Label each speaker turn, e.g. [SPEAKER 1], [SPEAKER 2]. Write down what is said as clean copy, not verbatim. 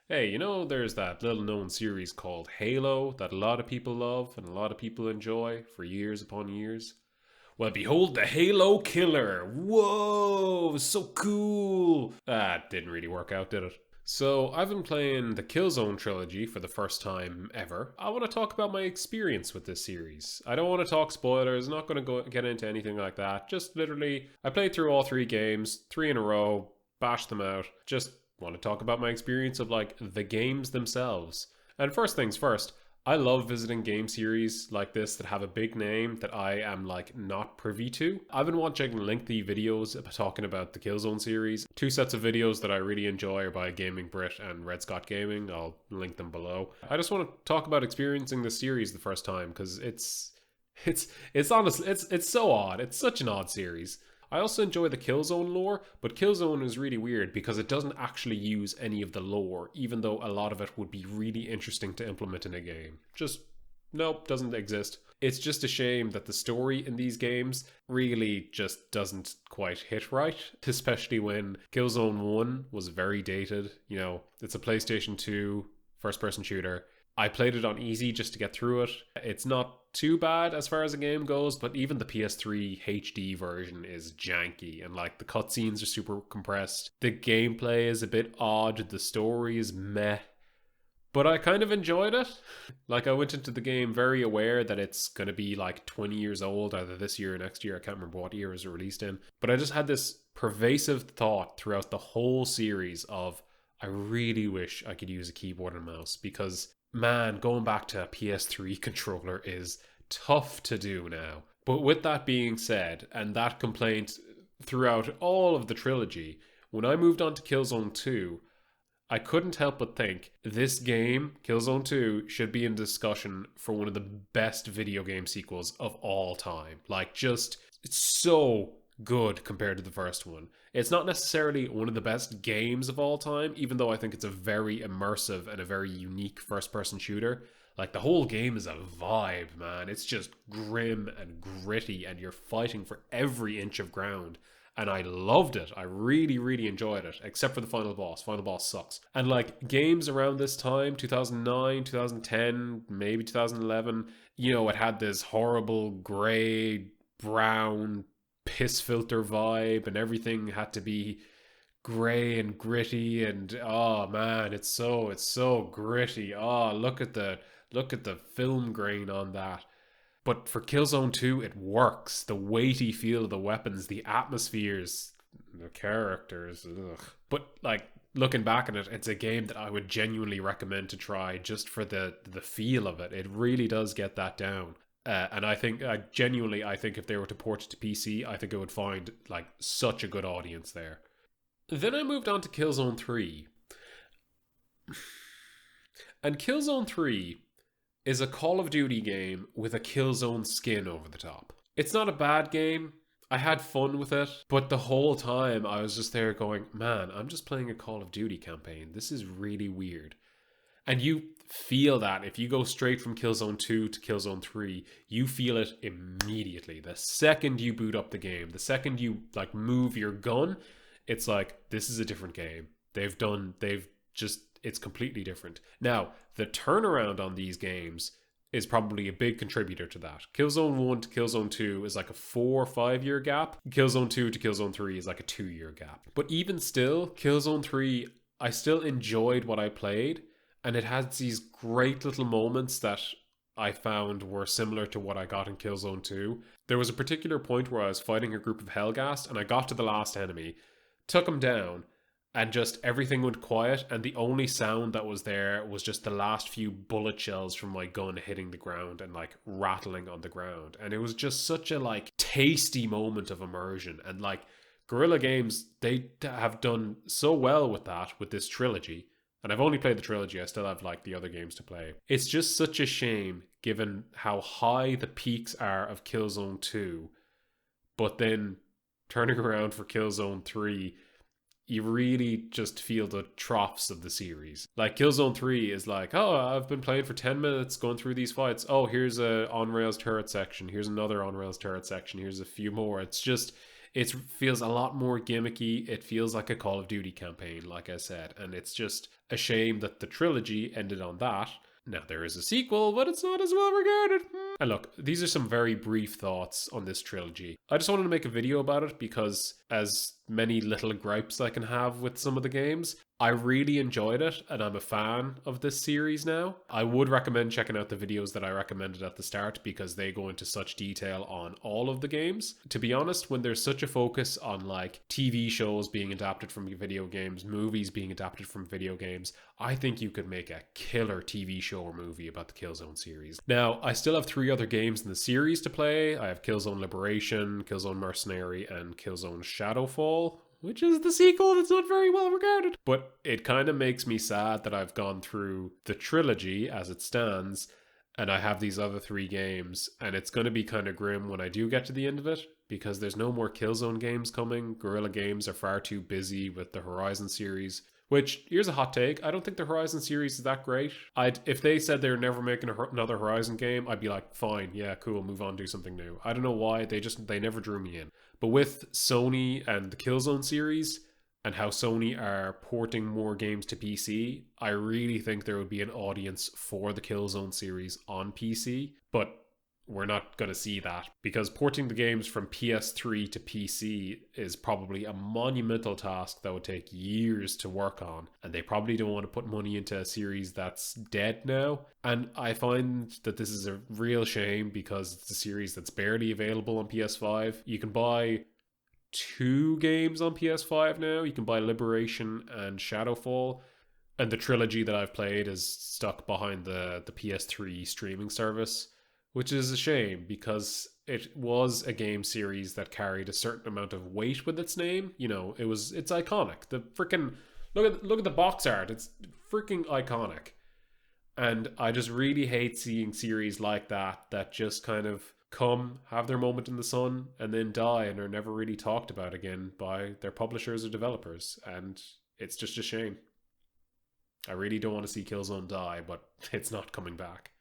[SPEAKER 1] Hey, there's that little known series called Halo that a lot of people love and a lot of people enjoy for years upon years? Well, behold the Halo Killer! Whoa, so cool! That didn't really work out, did it? So, I've been playing the Killzone trilogy for the first time ever. I want to talk about my experience with this series. I don't want to talk spoilers, not going to get into anything like that. Just literally, I played through all three games, three in a row, bashed them out. Just want to talk about my experience of like the games themselves. And first things first, I love visiting game series like this that have a big name that I am like not privy to. I've been watching lengthy videos talking about the Killzone series. Two sets of videos that I really enjoy are by Gaming Brit and Red Scott Gaming. I'll link them below. I just want to talk about experiencing the series the first time because it's honestly it's so odd. It's such an odd series. I also enjoy the Killzone lore, but Killzone is really weird because it doesn't actually use any of the lore, even though a lot of it would be really interesting to implement in a game. Just, nope, doesn't exist. It's just a shame that the story in these games really just doesn't quite hit right, especially when Killzone 1 was very dated. It's a PlayStation 2 first person shooter. I played it on easy just to get through it. It's not too bad as far as the game goes, but even the PS3 HD version is janky and like the cutscenes are super compressed. The gameplay is a bit odd, the story is meh, but I kind of enjoyed it. Like I went into the game very aware that it's going to be like 20 years old, either this year or next year. I can't remember what year it was released in, but I just had this pervasive thought throughout the whole series of I really wish I could use a keyboard and mouse because man, going back to a PS3 controller is tough to do now. But with that being said, and that complaint throughout all of the trilogy, when I moved on to Killzone 2, I couldn't help but think this game, Killzone 2, should be in discussion for one of the best video game sequels of all time. Like, just, it's so good compared to the first one. It's not necessarily one of the best games of all time, even though I think it's a very immersive and a very unique first person shooter. Like the whole game is a vibe, man. It's just grim and gritty and you're fighting for every inch of ground. And I loved it. I really, really enjoyed it, except for the final boss. Final boss sucks. And like games around this time, 2009, 2010, maybe 2011, it had this horrible gray, brown, piss filter vibe and everything had to be gray and gritty and oh man, it's so gritty. Oh, look at the film grain on that. But for Killzone 2 it works. The weighty feel of the weapons, the atmospheres, the characters, ugh. But like looking back at it, it's a game that I would genuinely recommend to try just for the feel of it. It really does get that down. And I think, genuinely, I think if they were to port it to PC, I think it would find like such a good audience there. Then I moved on to Killzone 3. And Killzone 3 is a Call of Duty game with a Killzone skin over the top. It's not a bad game. I had fun with it, but the whole time I was just there going, man, I'm just playing a Call of Duty campaign. This is really weird. And you feel that if you go straight from Killzone 2 to Killzone 3, you feel it immediately. The second you boot up the game, the second you like move your gun, it's like, this is a different game. It's completely different. Now, the turnaround on these games is probably a big contributor to that. Killzone 1 to Killzone 2 is like a 4 or 5 year gap. Killzone 2 to Killzone 3 is like a 2-year gap. But even still, Killzone 3, I still enjoyed what I played. And it has these great little moments that I found were similar to what I got in Killzone 2. There was a particular point where I was fighting a group of Helghast and I got to the last enemy, took him down, and just everything went quiet and the only sound that was there was just the last few bullet shells from my gun hitting the ground and like rattling on the ground. And it was just such a like tasty moment of immersion. And like Guerrilla Games, they have done so well with that, with this trilogy. And I've only played the trilogy, I still have like the other games to play. It's just such a shame given how high the peaks are of Killzone 2. But then turning around for Killzone 3, you really just feel the troughs of the series. Like Killzone 3 is like, oh, I've been playing for 10 minutes going through these fights. Oh, here's a on-rails turret section. Here's another on-rails turret section. Here's a few more. It feels a lot more gimmicky. It feels like a Call of Duty campaign, like I said. And it's just a shame that the trilogy ended on that. Now, there is a sequel, but it's not as well regarded. And look, these are some very brief thoughts on this trilogy. I just wanted to make a video about it because, as many little gripes I can have with some of the games, I really enjoyed it and I'm a fan of this series now. I would recommend checking out the videos that I recommended at the start because they go into such detail on all of the games. To be honest, when there's such a focus on like TV shows being adapted from video games, movies being adapted from video games, I think you could make a killer TV show or movie about the Killzone series. Now, I still have 3 other games in the series to play. I have Killzone Liberation, Killzone Mercenary, and Killzone ShadowFall, which is the sequel that's not very well regarded. But it kind of makes me sad that I've gone through the trilogy as it stands, and I have these other 3 games, and it's going to be kind of grim when I do get to the end of it, because there's no more Killzone games coming. Guerrilla Games are far too busy with the Horizon series. Which, here's a hot take, I don't think the Horizon series is that great. If they said they were never making another Horizon game, I'd be like, fine, yeah, cool, move on, do something new. I don't know why, they never drew me in. But with Sony and the Killzone series, and how Sony are porting more games to PC, I really think there would be an audience for the Killzone series on PC. But we're not going to see that, because porting the games from PS3 to PC is probably a monumental task that would take years to work on, and they probably don't want to put money into a series that's dead now. And I find that this is a real shame because it's a series that's barely available on PS5. You can buy 2 games on PS5 now. You can buy Liberation and ShadowFall, and the trilogy that I've played is stuck behind the PS3 streaming service, which is a shame because it was a game series that carried a certain amount of weight with its name. You know, it's iconic. The freaking look at the box art. It's freaking iconic. And I just really hate seeing series like that just kind of come, have their moment in the sun, and then die and are never really talked about again by their publishers or developers. And it's just a shame. I really don't want to see Killzone die, but it's not coming back.